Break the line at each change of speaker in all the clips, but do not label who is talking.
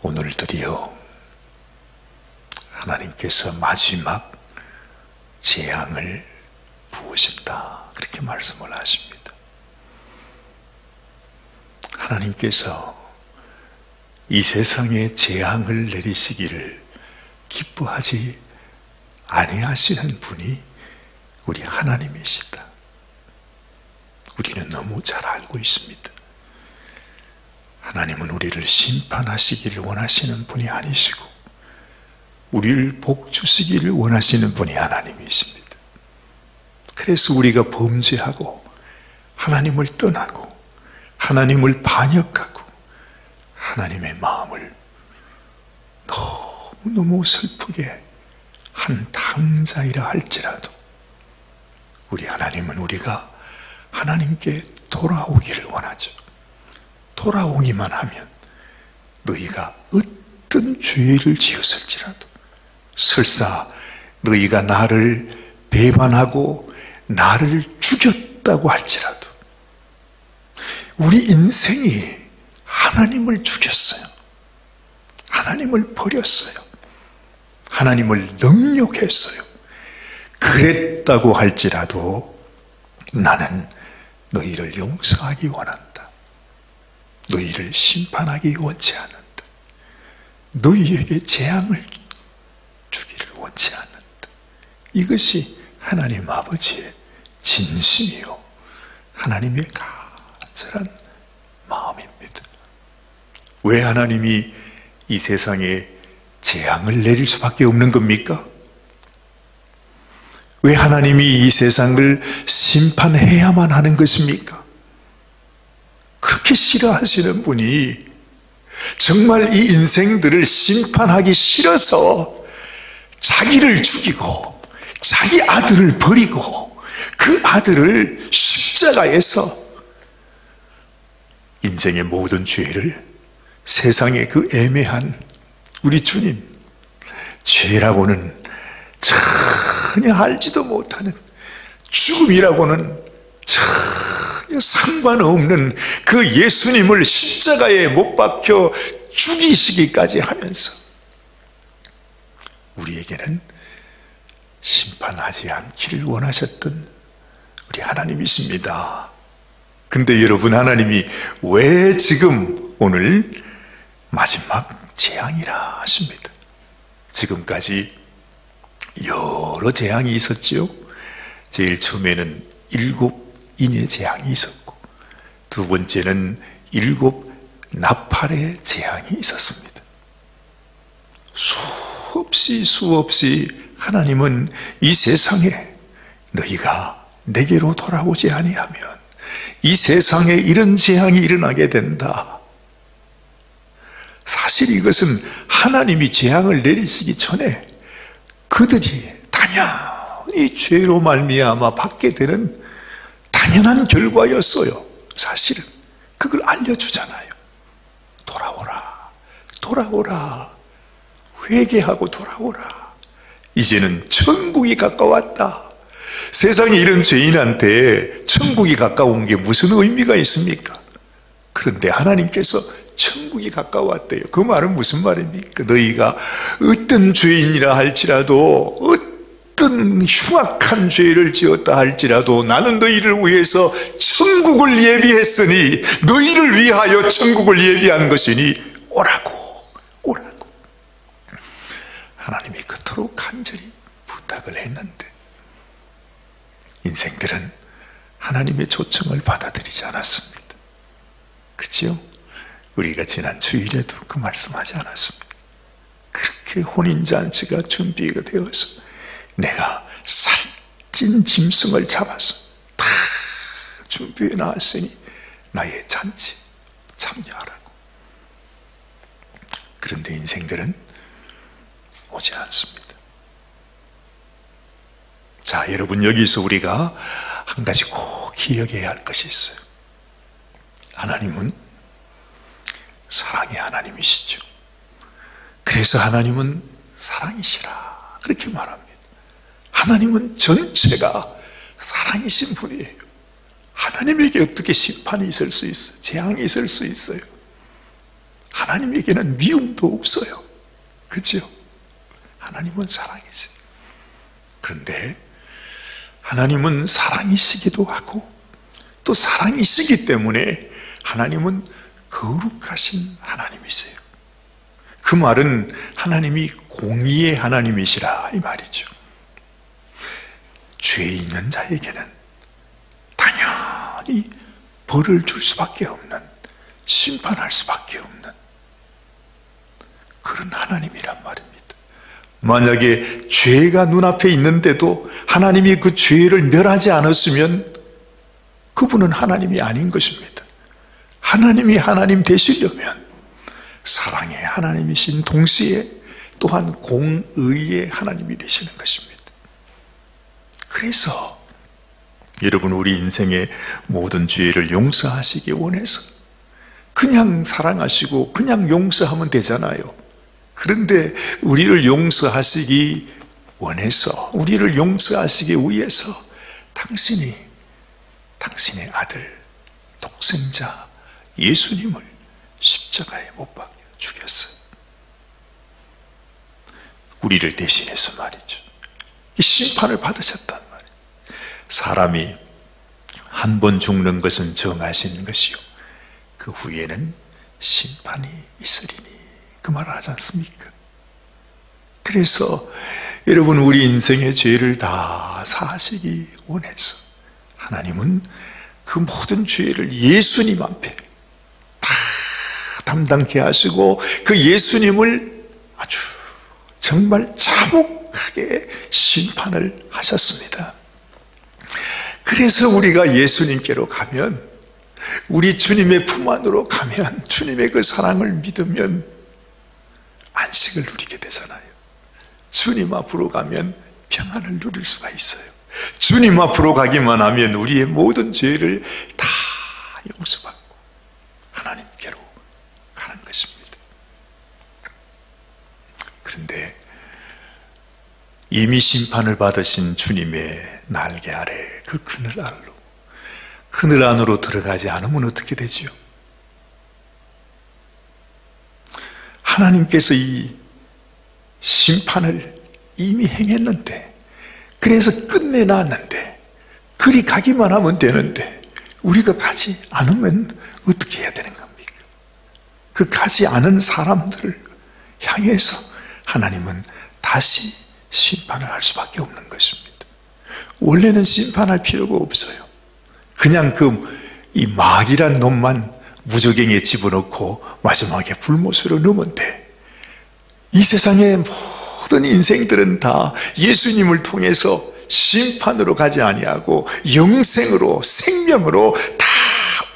오늘 드디어 하나님께서 마지막 재앙을 부으신다, 그렇게 말씀을 하십니다. 하나님께서 이 세상에 재앙을 내리시기를 기뻐하지 아니하시는 분이 우리 하나님이시다. 우리는 너무 잘 알고 있습니다. 하나님은 우리를 심판하시기를 원하시는 분이 아니시고 우리를 복 주시기를 원하시는 분이 하나님이십니다. 그래서 우리가 범죄하고 하나님을 떠나고 하나님을 반역하고 하나님의 마음을 너무너무 슬프게 한 당자이라 할지라도 우리 하나님은 우리가 하나님께 돌아오기를 원하죠. 돌아오기만 하면 너희가 어떤 죄를 지었을지라도, 설사 너희가 나를 배반하고 나를 죽였다고 할지라도, 우리 인생이 하나님을 죽였어요. 하나님을 버렸어요. 하나님을 능욕했어요. 그랬다고 할지라도 나는 너희를 용서하기 원한다. 너희를 심판하기 원치 않는다. 너희에게 재앙을 주기를 원치 않는다. 이것이 하나님 아버지의 진심이요 하나님의 간절한 마음입니다. 왜 하나님이 이 세상에 재앙을 내릴 수밖에 없는 겁니까? 왜 하나님이 이 세상을 심판해야만 하는 것입니까? 그렇게 싫어하시는 분이 정말 이 인생들을 심판하기 싫어서 자기를 죽이고 자기 아들을 버리고 그 아들을 십자가에서 인생의 모든 죄를, 세상의 그 애매한 우리 주님, 죄라고는 전혀 알지도 못하는, 죽음이라고는 전혀 상관없는 그 예수님을 십자가에 못 박혀 죽이시기까지 하면서 우리에게는 심판하지 않기를 원하셨던 우리 하나님이십니다. 근데 여러분, 하나님이 왜 지금 오늘 마지막 재앙이라 하십니다? 지금까지 여러 재앙이 있었죠. 제일 처음에는 7인의 재앙이 있었고, 두 번째는 7 나팔의 재앙이 있었습니다. 수없이 하나님은 이 세상에 너희가 내게로 돌아오지 아니하면 이 세상에 이런 재앙이 일어나게 된다. 사실 이것은 하나님이 재앙을 내리시기 전에 그들이 당연히 죄로 말미암아 받게 되는 당연한 결과였어요. 사실은 그걸 알려주잖아요. 돌아오라, 회개하고 돌아오라. 이제는 천국이 가까웠다. 세상에 이런 죄인한테 천국이 가까운 게 무슨 의미가 있습니까? 그런데 하나님께서 천국이 가까웠대요. 그 말은 무슨 말입니까? 너희가 어떤 죄인이라 할지라도, 어떤 흉악한 죄를 지었다 할지라도 나는 너희를 위해서 천국을 예비했으니, 너희를 위하여 천국을 예비한 것이니 오라고. 하나님이 그토록 간절히 부탁을 했는데 인생들은 하나님의 초청을 받아들이지 않았습니다. 그렇죠? 우리가 지난 주일에도 그 말씀하지 않았습니까? 그렇게 혼인잔치가 준비가 되어서 내가 살찐 짐승을 잡아서 다 준비해 놨으니 나의 잔치 참여하라고. 그런데 인생들은 오지 않습니다. 자, 여러분, 여기서 우리가 한 가지 꼭 기억해야 할 것이 있어요. 하나님은 사랑의 하나님이시죠. 그래서 하나님은 사랑이시라 그렇게 말합니다. 하나님은 전체가 사랑이신 분이에요. 하나님에게 어떻게 심판이 있을 수 있어요? 재앙이 있을 수 있어요? 하나님에게는 미움도 없어요. 그렇죠? 하나님은 사랑이세요. 그런데 하나님은 사랑이시기도 하고 또 사랑이시기 때문에 하나님은 거룩하신 하나님이세요. 그 말은 하나님이 공의의 하나님이시라 이 말이죠. 죄 있는 자에게는 당연히 벌을 줄 수밖에 없는, 심판할 수밖에 없는 그런 하나님이란 말입니다. 만약에 죄가 눈앞에 있는데도 하나님이 그 죄를 멸하지 않았으면 그분은 하나님이 아닌 것입니다. 하나님이 하나님 되시려면 사랑의 하나님이신 동시에 또한 공의의 하나님이 되시는 것입니다. 그래서 여러분, 우리 인생의 모든 죄를 용서하시기 원해서 그냥 사랑하시고 그냥 용서하면 되잖아요. 그런데 우리를 용서하시기 원해서, 우리를 용서하시기 위해서 당신이 당신의 아들 독생자 예수님을 십자가에 못 박혀 죽였어요. 우리를 대신해서 말이죠. 이 심판을 받으셨단 말이에요. 사람이 한 번 죽는 것은 정하신 것이요 그 후에는 심판이 있으리니, 그 말을 하지 않습니까? 그래서 여러분, 우리 인생의 죄를 다 사하시기 원해서 하나님은 그 모든 죄를 예수님 앞에 다 담당케 하시고 그 예수님을 아주 정말 참혹하게 심판을 하셨습니다. 그래서 우리가 예수님께로 가면, 우리 주님의 품 안으로 가면, 주님의 그 사랑을 믿으면 안식을 누리게 되잖아요. 주님 앞으로 가면 평안을 누릴 수가 있어요. 주님 앞으로 가기만 하면 우리의 모든 죄를 다 용서받고 하나님께로 가는 것입니다. 그런데 이미 심판을 받으신 주님의 날개 아래 그 그늘 안으로 들어가지 않으면 어떻게 되지요? 하나님께서 이 심판을 이미 행했는데, 그래서 끝내놨는데, 그리 가기만 하면 되는데 우리가 가지 않으면 어떻게 해야 되는 겁니까? 그 가지 않은 사람들을 향해서 하나님은 다시 심판을 할 수밖에 없는 것입니다. 원래는 심판할 필요가 없어요. 그냥 이 마귀란 놈만 무저갱이에 집어넣고 마지막에 불못으로 넣으면 돼. 이 세상의 모든 인생들은 다 예수님을 통해서 심판으로 가지 아니하고 영생으로, 생명으로 다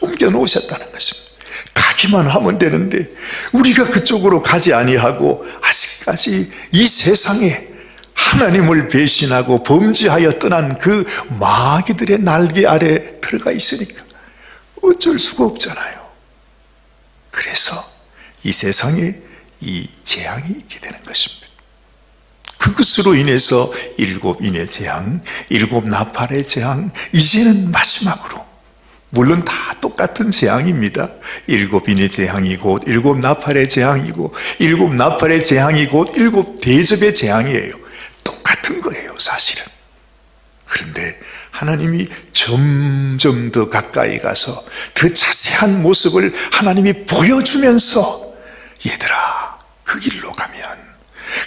옮겨 놓으셨다는 것입니다. 가기만 하면 되는데 우리가 그쪽으로 가지 아니하고 아직까지 이 세상에 하나님을 배신하고 범죄하여 떠난 그 마귀들의 날개 아래 들어가 있으니까 어쩔 수가 없잖아요. 그래서 이 세상에 이 재앙이 있게 되는 것입니다. 그것으로 인해서 7인의 재앙, 7 나팔의 재앙, 이제는 마지막으로, 물론 다 똑같은 재앙입니다. 7인의 재앙이 곧 7 나팔의 재앙이고, 7 나팔의 재앙이 곧 7 대접의 재앙이에요. 똑같은 거예요, 사실은. 그런데 하나님이 점점 더 가까이 가서 더 자세한 모습을 하나님이 보여주면서, 얘들아, 그 길로 가면,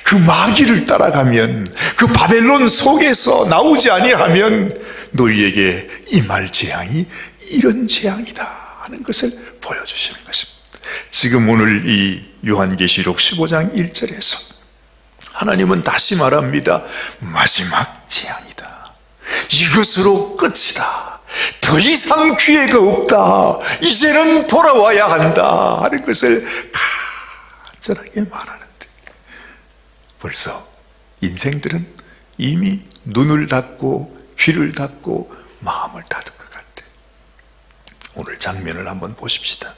그 마귀를 따라가면, 그 바벨론 속에서 나오지 아니하면 너희에게 임할 재앙이 이런 재앙이다 하는 것을 보여주시는 것입니다. 지금 오늘 이 요한계시록 15장 1절에서 하나님은 다시 말합니다. 마지막 재앙이다. 이것으로 끝이다. 더 이상 기회가 없다. 이제는 돌아와야 한다 하는 것을 간절하게 말하는데, 벌써 인생들은 이미 눈을 닫고 귀를 닫고 마음을 닫은 것 같아. 오늘 장면을 한번 보십시다.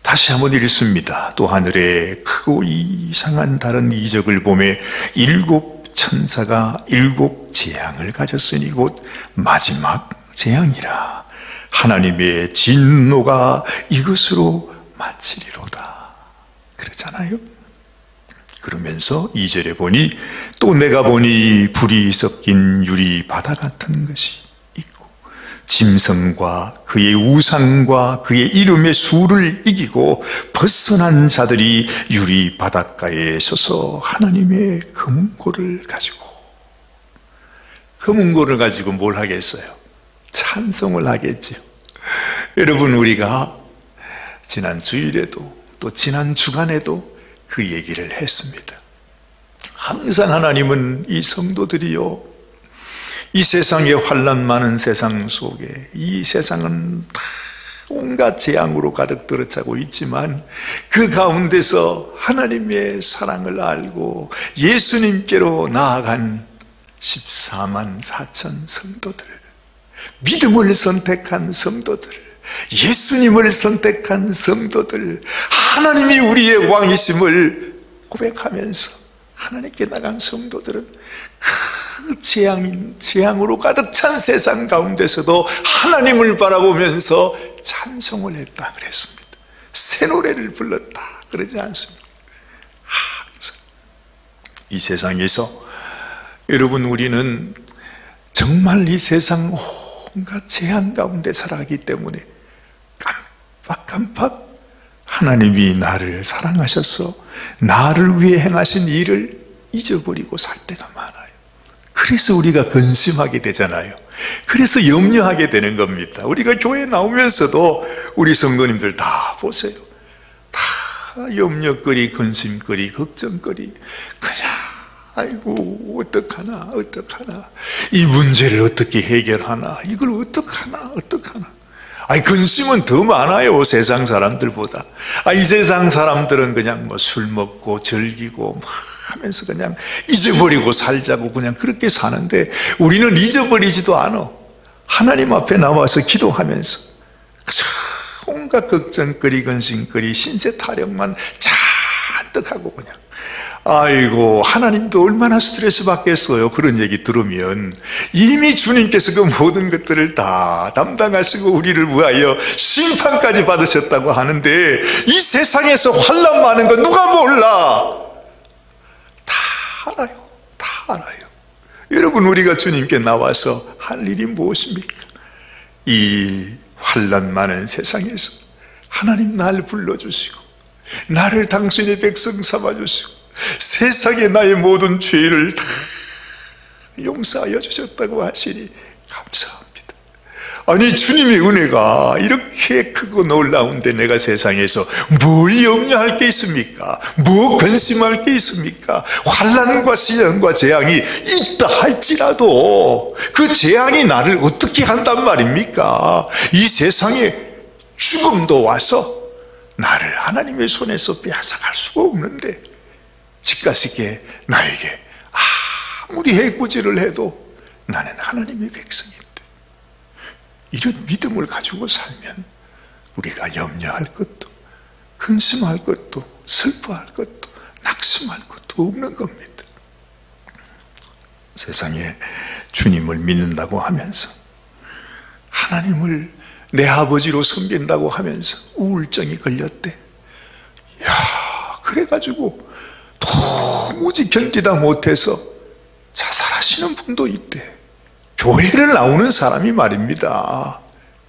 다시 한번 읽습니다. 또 하늘에 크고 이상한 다른 이적을 보매 7 천사가 7 재앙을 가졌으니 곧 마지막 재앙이라. 하나님의 진노가 이것으로 마치리로다. 그러잖아요. 그러면서 2절에 보니 또 내가 보니 불이 섞인 유리 바다 같은 것이 있고 짐승과 그의 우상과 그의 이름의 수를 이기고 벗어난 자들이 유리 바닷가에 서서 하나님의 금은고를 가지고, 금은고를 가지고 뭘 하겠어요? 찬송을 하겠지요. 여러분, 우리가 지난 주일에도 또 지난 주간에도 그 얘기를 했습니다. 항상 하나님은 이 성도들이요, 이 세상에 환난 많은 세상 속에, 이 세상은 다 온갖 재앙으로 가득 들어차고 있지만 그 가운데서 하나님의 사랑을 알고 예수님께로 나아간 14만 4천 성도들, 믿음을 선택한 성도들, 예수님을 선택한 성도들, 하나님이 우리의 왕이심을 고백하면서 하나님께 나간 성도들은 그 재앙으로 가득 찬 세상 가운데서도 하나님을 바라보면서 찬송을 했다 그랬습니다. 새 노래를 불렀다 그러지 않습니까? 항상 이 세상에서 여러분, 우리는 정말 이 세상 온갖 재앙 가운데 살아가기 때문에 깜빡깜빡 하나님이 나를 사랑하셔서 나를 위해 행하신 일을 잊어버리고 살 때가 많아요. 그래서 우리가 근심하게 되잖아요. 그래서 염려하게 되는 겁니다. 우리가 교회 나오면서도 우리 성도님들 다 보세요. 다 염려거리, 근심거리, 걱정거리, 그냥 아이고 어떡하나 이 문제를 어떻게 해결하나, 이걸 어떡하나. 아니, 근심은 더 많아요, 세상 사람들보다. 이 세상 사람들은 그냥 뭐 술 먹고 즐기고 막 하면서 그냥 잊어버리고 살자고 그냥 그렇게 사는데, 우리는 잊어버리지도 않아. 하나님 앞에 나와서 기도하면서 온갖 걱정거리, 근심거리, 신세 타령만 잔뜩 하고 그냥, 아이고 하나님도 얼마나 스트레스 받겠어요. 그런 얘기 들으면 이미 주님께서 그 모든 것들을 다 담당하시고 우리를 위하여 심판까지 받으셨다고 하는데, 이 세상에서 환난 많은 거 누가 몰라? 다 알아요. 여러분, 우리가 주님께 나와서 할 일이 무엇입니까? 이 환난 많은 세상에서 하나님 날 불러주시고 나를 당신의 백성 삼아주시고 세상에 나의 모든 죄를 다 용서하여 주셨다고 하시니 감사합니다. 아니, 주님의 은혜가 이렇게 크고 놀라운데 내가 세상에서 뭘 염려할 게 있습니까? 뭐 근심할 게 있습니까? 환난과 시련과 재앙이 있다 할지라도 그 재앙이 나를 어떻게 한단 말입니까? 이 세상에 죽음도 와서 나를 하나님의 손에서 빼앗아갈 수가 없는데, 집가시게 나에게 아무리 해코지를 해도 나는 하나님의 백성인데, 이런 믿음을 가지고 살면 우리가 염려할 것도 근심할 것도 슬퍼할 것도 낙심할 것도 없는 겁니다. 세상에 주님을 믿는다고 하면서, 하나님을 내 아버지로 섬긴다고 하면서 우울증이 걸렸대. 그래가지고 도무지 견디다 못해서 자살하시는 분도 있대. 교회를 나오는 사람이 말입니다.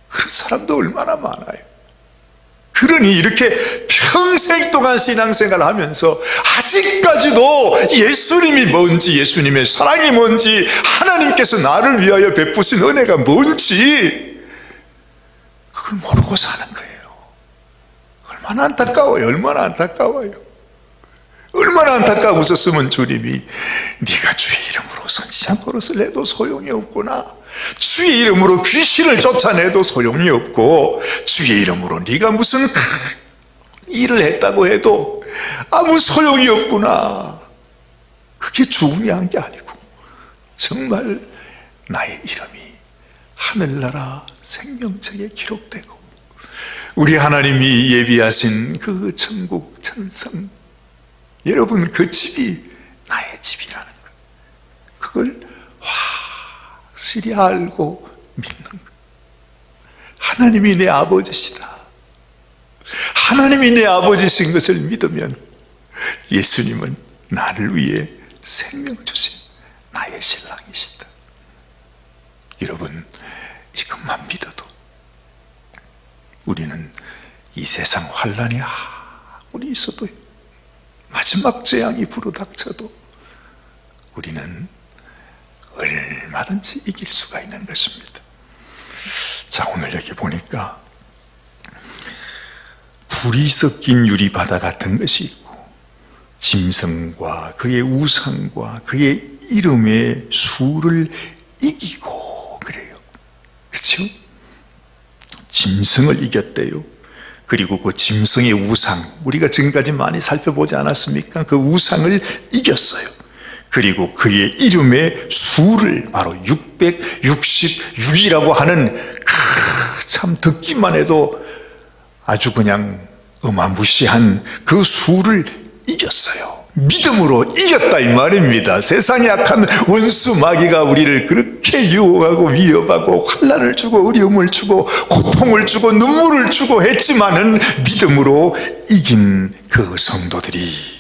그런 사람도 얼마나 많아요. 그러니 이렇게 평생 동안 신앙생활을 하면서 아직까지도 예수님이 뭔지, 예수님의 사랑이 뭔지, 하나님께서 나를 위하여 베푸신 은혜가 뭔지 그걸 모르고 사는 거예요. 얼마나 안타까워요. 얼마나 안타까우셨으면 주님이 네가 주의 이름으로 선지자 노릇을 해도 소용이 없구나, 주의 이름으로 귀신을 쫓아내도 소용이 없고, 주의 이름으로 네가 무슨 일을 했다고 해도 아무 소용이 없구나. 그게 중요한 게 아니고 정말 나의 이름이 하늘나라 생명책에 기록되고 우리 하나님이 예비하신 그 천국 천성, 여러분 그 집이 나의 집이라는 것, 그걸 확실히 알고 믿는 것. 하나님이 내 아버지시다. 하나님이 내 아버지신 것을 믿으면 예수님은 나를 위해 생명 주신 나의 신랑이시다. 여러분, 이것만 믿어도 우리는 이 세상 환란이 아무리 있어도, 마지막 재앙이 불어닥쳐도 우리는 얼마든지 이길 수가 있는 것입니다. 자, 오늘 여기 보니까 불이 섞인 유리바다 같은 것이 있고, 짐승과 그의 우상과 그의 이름의 수를 이기고 그래요. 그렇죠? 짐승을 이겼대요. 그리고 그 짐승의 우상, 우리가 지금까지 많이 살펴보지 않았습니까? 그 우상을 이겼어요. 그리고 그의 이름의 수를 바로 666이라고 하는, 참 듣기만 해도 아주 그냥 어마무시한 그 수를 이겼어요. 믿음으로 이겼다 이 말입니다. 세상에 악한 원수 마귀가 우리를 그렇게 유혹하고 위협하고 환난을 주고 어려움을 주고 고통을 주고 눈물을 주고 했지만은 믿음으로 이긴 그 성도들이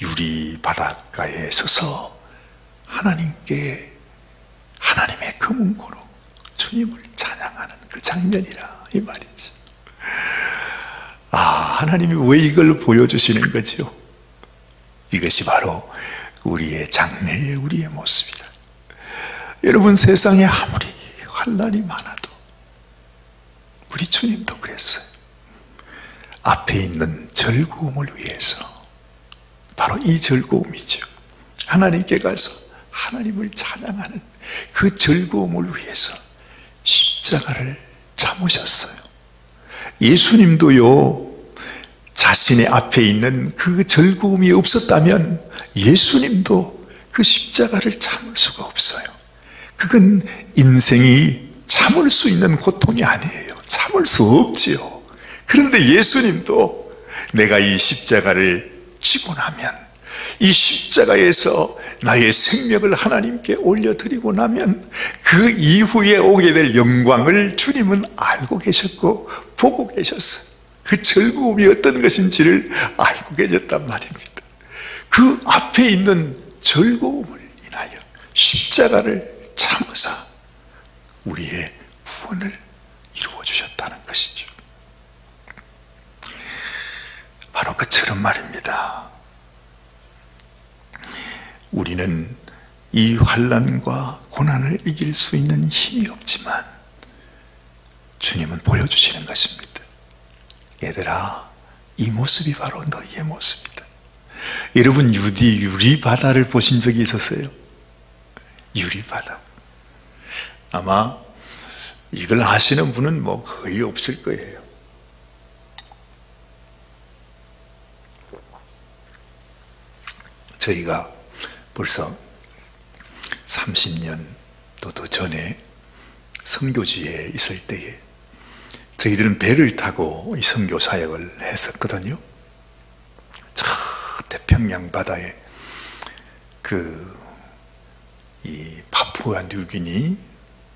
유리 바닷가에 서서 하나님께, 하나님의 금은고로 주님을 찬양하는 그 장면이라 이 말이죠. 하나님이 왜 이걸 보여주시는 거죠? 이것이 바로 우리의 장래의 우리의 모습이다. 여러분, 세상에 아무리 환난이 많아도 우리 주님도 그랬어요. 앞에 있는 즐거움을 위해서, 바로 이 즐거움이죠. 하나님께 가서 하나님을 찬양하는 그 즐거움을 위해서 십자가를 참으셨어요. 예수님도요, 자신의 앞에 있는 그 즐거움이 없었다면 예수님도 그 십자가를 참을 수가 없어요. 그건 인생이 참을 수 있는 고통이 아니에요. 참을 수 없지요. 그런데 예수님도 내가 이 십자가를 지고 나면, 이 십자가에서 나의 생명을 하나님께 올려드리고 나면 그 이후에 오게 될 영광을 주님은 알고 계셨고 보고 계셨어요. 그 즐거움이 어떤 것인지를 알고 계셨단 말입니다. 그 앞에 있는 즐거움을 인하여 십자가를 참으사 우리의 구원을 이루어 주셨다는 것이죠. 바로 그처럼 말입니다. 우리는 이 환난과 고난을 이길 수 있는 힘이 없지만 주님은 보여주시는 것입니다. 얘들아, 이 모습이 바로 너희의 모습이다. 여러분, 유리바다를 보신 적이 있었어요? 유리바다. 아마 이걸 아시는 분은 뭐 거의 없을 거예요. 저희가 벌써 30년 또 더 전에 선교지에 있을 때에 저희들은 배를 타고 이 선교 사역을 했었거든요. 저 태평양 바다에 이 파푸아 뉴기니,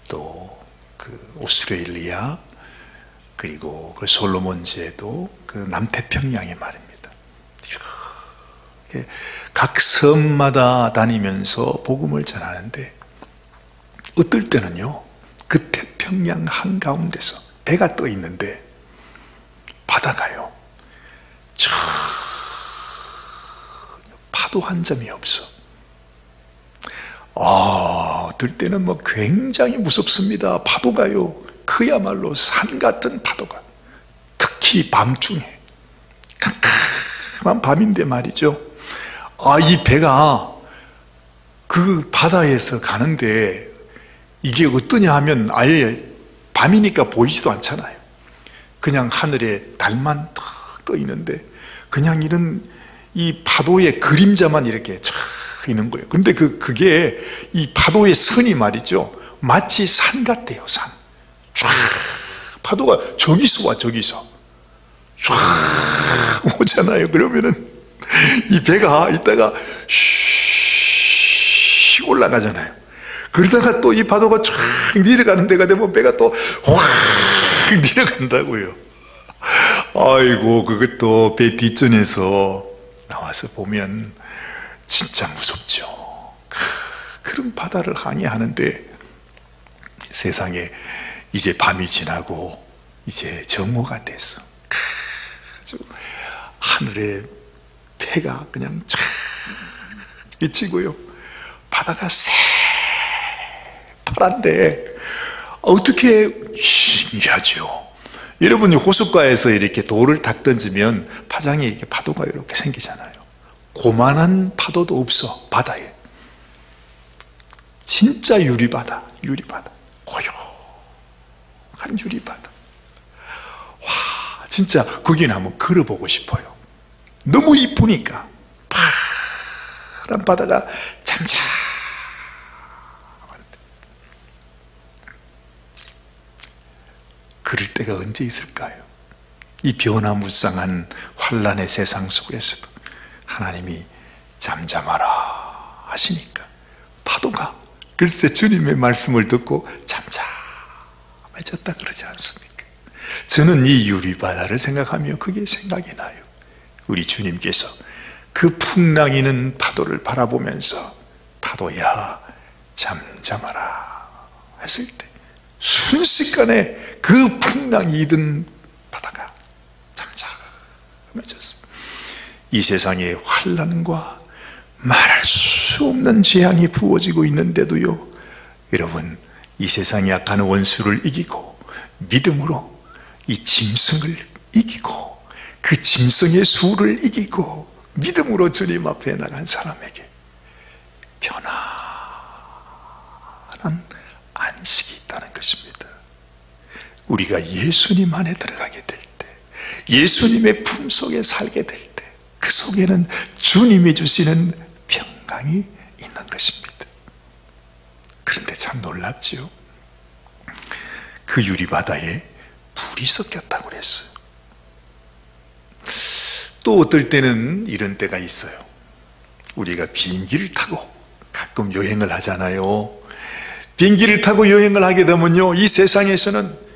또 그 오스트레일리아, 그리고 그 솔로몬 제도, 그 남태평양에 말입니다. 각 섬마다 다니면서 복음을 전하는데, 어떨 때는요, 그 태평양 한가운데서 배가 떠 있는데 바다가요, 전혀 파도 한 점이 없어. 어떨 때는 뭐 굉장히 무섭습니다. 파도가요, 그야말로 산 같은 파도가, 특히 밤중에, 깜깜한 밤인데 말이죠. 이 배가 그 바다에서 가는데 이게 어떠냐 하면 아예 밤이니까 보이지도 않잖아요. 그냥 하늘에 달만 탁 떠 있는데 그냥 이런 이 파도의 그림자만 이렇게 쫙 있는 거예요. 근데 그게 이 파도의 선이 말이죠, 마치 산 같대요. 산 쫙, 파도가 저기서 와, 저기서 쫙 오잖아요. 그러면은 이 배가 이따가 슉 올라가잖아요. 그러다가 또 이 파도가 쫙 내려가는 데가 되면 배가 또 확 내려간다고요. 아이고, 그것도 배 뒷전에서 나와서 보면 진짜 무섭죠. 그런 바다를 항해하는데 세상에 이제 밤이 지나고 이제 정오가 됐어. 아주 하늘에 배가 그냥 쫙 비치고요, 바다가 새파란데 어떻게, 신기하죠. 여러분이 호숫가에서 이렇게 돌을 탁 던지면 파장에 이렇게 파도가 이렇게 생기잖아요. 고만한 파도도 없어, 바다에. 진짜 유리바다, 유리바다. 고요한 유리바다. 와, 진짜 거기는 한번 걸어보고 싶어요. 너무 이쁘니까. 파란 바다가 잠잠한데, 그럴 때가 언제 있을까요? 이 변화무쌍한 환란의 세상 속에서도 하나님이 잠잠하라 하시니까 파도가 글쎄 주님의 말씀을 듣고 잠잠해졌다 그러지 않습니까? 저는 이 유리바다를 생각하며 그게 생각이 나요. 우리 주님께서 그 풍랑이는 파도를 바라보면서 파도야 잠잠하라 했을 때 순식간에 그 풍랑이 이든 바다가 잠잠해졌습니다. 이 세상에 환난과 말할 수 없는 재앙이 부어지고 있는데도요, 여러분, 이 세상의 악한 원수를 이기고 믿음으로 이 짐승을 이기고 그 짐승의 수를 이기고 믿음으로 주님 앞에 나간 사람에게 편안한 안식이 있다는 것입니다. 우리가 예수님 안에 들어가게 될 때, 예수님의 품속에 살게 될 때, 그 속에는 주님이 주시는 평강이 있는 것입니다. 그런데 참 놀랍죠. 그 유리바다에 불이 섞였다고 그랬어요. 또 어떨 때는 이런 때가 있어요. 우리가 비행기를 타고 가끔 여행을 하잖아요. 비행기를 타고 여행을 하게 되면요, 이 세상에서는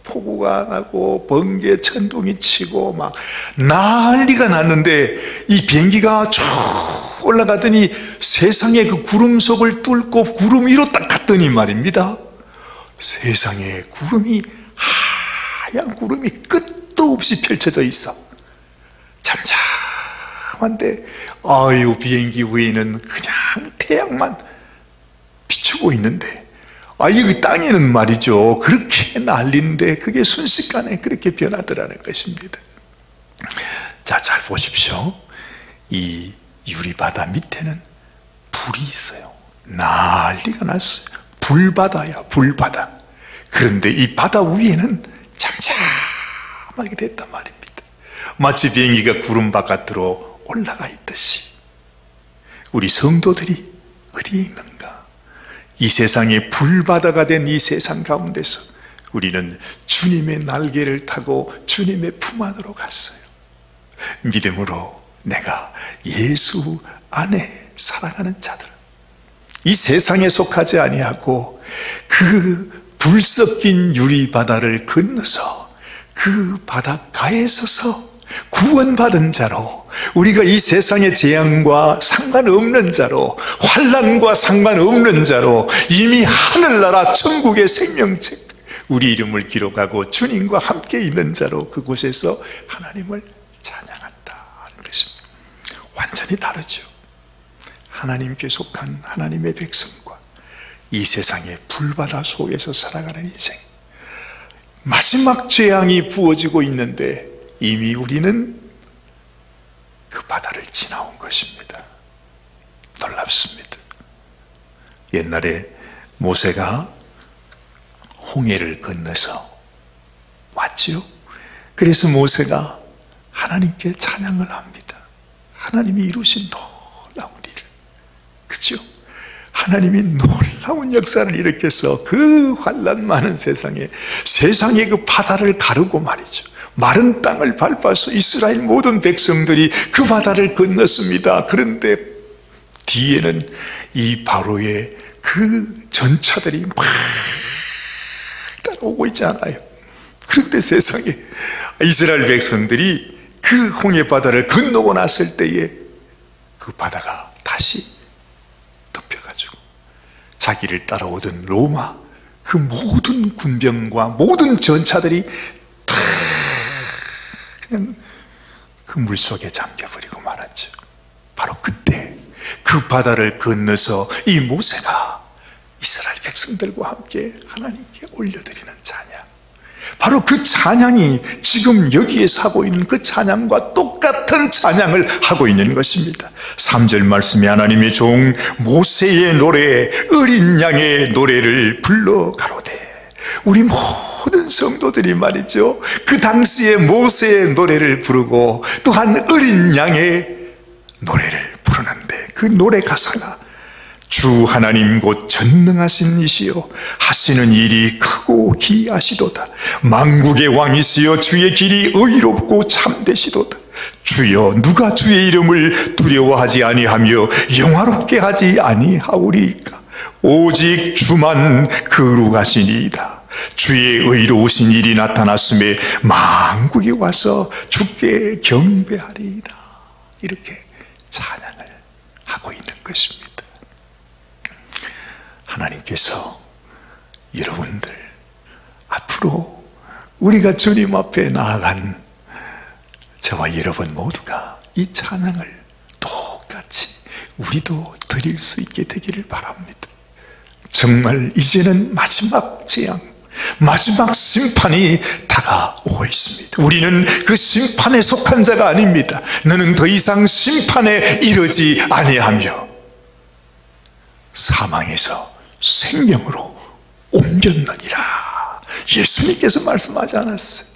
폭우가 나고 번개 천둥이 치고 막 난리가 났는데, 이 비행기가 쭉 올라가더니 세상에 그 구름 속을 뚫고 구름 위로 딱 갔더니 말입니다, 세상에 구름이, 하얀 구름이 끝도 없이 펼쳐져 있어. 잠잠한데, 아유, 비행기 위에는 그냥 태양만 비추고 있는데, 이 땅에는 말이죠, 그렇게 난리인데 그게 순식간에 그렇게 변하더라는 것입니다. 자, 잘 보십시오. 이 유리바다 밑에는 불이 있어요. 난리가 났어요. 불바다야, 불바다. 그런데 이 바다 위에는 잠잠하게 됐단 말입니다. 마치 비행기가 구름 바깥으로 올라가 있듯이 우리 성도들이 어디에 있는가? 이 세상의 불바다가 된 이 세상 가운데서 우리는 주님의 날개를 타고 주님의 품 안으로 갔어요. 믿음으로 내가 예수 안에 살아가는 자들, 이 세상에 속하지 아니하고 그 불 섞인 유리바다를 건너서 그 바닷가에 서서 구원받은 자로, 우리가 이 세상의 재앙과 상관없는 자로, 환난과 상관없는 자로, 이미 하늘나라 천국의 생명책, 우리 이름을 기록하고 주님과 함께 있는 자로 그곳에서 하나님을 찬양한다 하는 것입니다. 완전히 다르죠. 하나님께 속한 하나님의 백성과 이 세상의 불바다 속에서 살아가는 인생, 마지막 재앙이 부어지고 있는데 이미 우리는 그 바다를 지나온 것입니다. 놀랍습니다. 옛날에 모세가 홍해를 건너서 왔죠. 그래서 모세가 하나님께 찬양을 합니다. 하나님이 이루신 놀라운 일을, 그렇죠? 하나님이 놀라운 역사를 일으켜서 그 환난 많은 세상에 그 바다를 가르고 말이죠, 마른 땅을 밟아서 이스라엘 모든 백성들이 그 바다를 건넜습니다. 그런데 뒤에는 이 바로의 그 전차들이 막 따라오고 있지 않아요? 그런데 세상에 이스라엘 백성들이 그 홍해 바다를 건너고 났을 때에 그 바다가 다시 덮여가지고 자기를 따라오던 로마 그 모든 군병과 모든 전차들이 다 그냥 그 물속에 잠겨버리고 말았죠. 바로 그때 그 바다를 건너서 이 모세가 이스라엘 백성들과 함께 하나님께 올려드리는 찬양, 바로 그 찬양이 지금 여기에서 하고 있는 그 찬양과 똑같은 찬양을 하고 있는 것입니다. 3절 말씀에 하나님의 종 모세의 노래, 어린 양의 노래를 불러 가로되. 우리 모든 성도들이 말이죠, 그 당시에 모세의 노래를 부르고 또한 어린 양의 노래를 부르는데 그 노래 가사가 주 하나님 곧 전능하신 이시여 하시는 일이 크고 기이하시도다. 만국의 왕이시여 주의 길이 의롭고 참되시도다. 주여 누가 주의 이름을 두려워하지 아니하며 영화롭게 하지 아니하오리까. 오직 주만 거룩하시니이다. 주의 의로우신 일이 나타났음에 만국이 와서 주께 경배하리이다. 이렇게 찬양을 하고 있는 것입니다. 하나님께서 여러분들 앞으로 우리가 주님 앞에 나아간 저와 여러분 모두가 이 찬양을 똑같이 우리도 드릴 수 있게 되기를 바랍니다. 정말 이제는 마지막 재앙, 마지막 심판이 다가오고 있습니다. 우리는 그 심판에 속한 자가 아닙니다. 너는 더 이상 심판에 이르지 아니하며 사망에서 생명으로 옮겼느니라. 예수님께서 말씀하지 않았어요?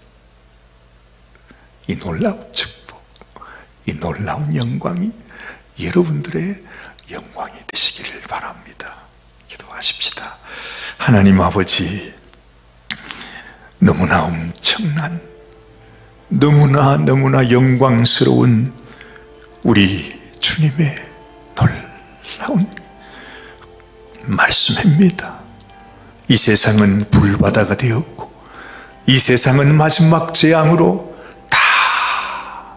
이 놀라운 축복, 이 놀라운 영광이 여러분들의 영광이 되시기를 바랍니다. 기도하십시다. 하나님 아버지, 너무나 엄청난, 너무나 영광스러운 우리 주님의 놀라운 말씀입니다. 이 세상은 불바다가 되었고 이 세상은 마지막 재앙으로 다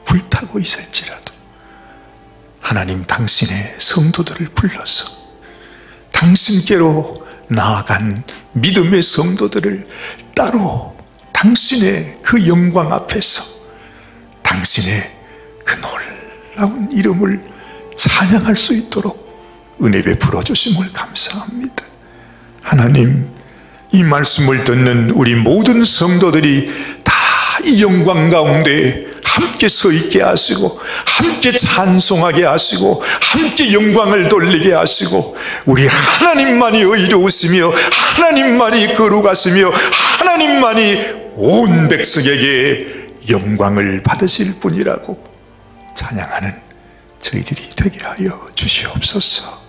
불타고 있을지라도 하나님 당신의 성도들을 불러서 당신께로 나아간 믿음의 성도들을 따로 당신의 그 영광 앞에서 당신의 그 놀라운 이름을 찬양할 수 있도록 은혜 베풀어 주심을 감사합니다. 하나님, 이 말씀을 듣는 우리 모든 성도들이 다 이 영광 가운데 함께 서 있게 하시고 함께 찬송하게 하시고 함께 영광을 돌리게 하시고 우리 하나님만이 의로우시며 하나님만이 거룩하시며 하나님만이 온 백성에게 영광을 받으실 분이라고 찬양하는 저희들이 되게 하여 주시옵소서.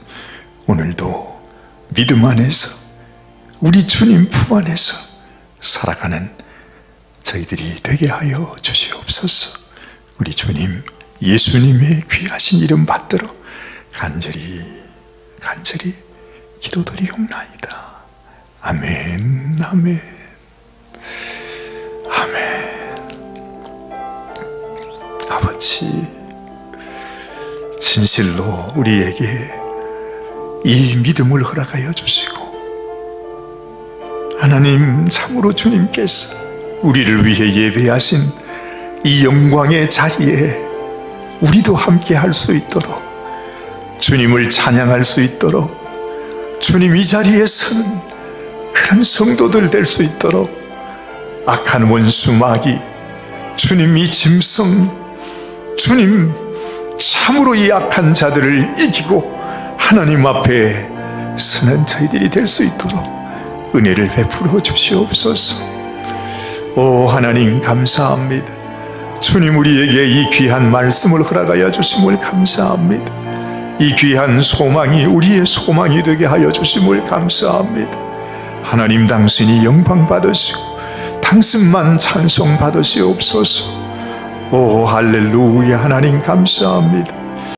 오늘도 믿음 안에서 우리 주님 품 안에서 살아가는 저희들이 되게 하여 주시옵소서. 우리 주님 예수님의 귀하신 이름 받들어 간절히 기도드리옵나이다. 아멘, 아멘, 아멘. 아버지, 진실로 우리에게 이 믿음을 허락하여 주시고 하나님, 참으로 주님께서 우리를 위해 예배하신 이 영광의 자리에 우리도 함께 할 수 있도록, 주님을 찬양할 수 있도록, 주님 이 자리에 서는 그런 성도들 될 수 있도록 악한 원수 마귀, 주님 이 짐승, 주님 참으로 이 악한 자들을 이기고 하나님 앞에 서는 저희들이 될 수 있도록 은혜를 베풀어 주시옵소서. 오 하나님, 감사합니다. 주님, 우리에게 이 귀한 말씀을 허락하여 주심을 감사합니다. 이 귀한 소망이 우리의 소망이 되게 하여 주심을 감사합니다. 하나님, 당신이 영광 받으시고 당신만 찬송 받으시옵소서. 오 할렐루야. 하나님 감사합니다.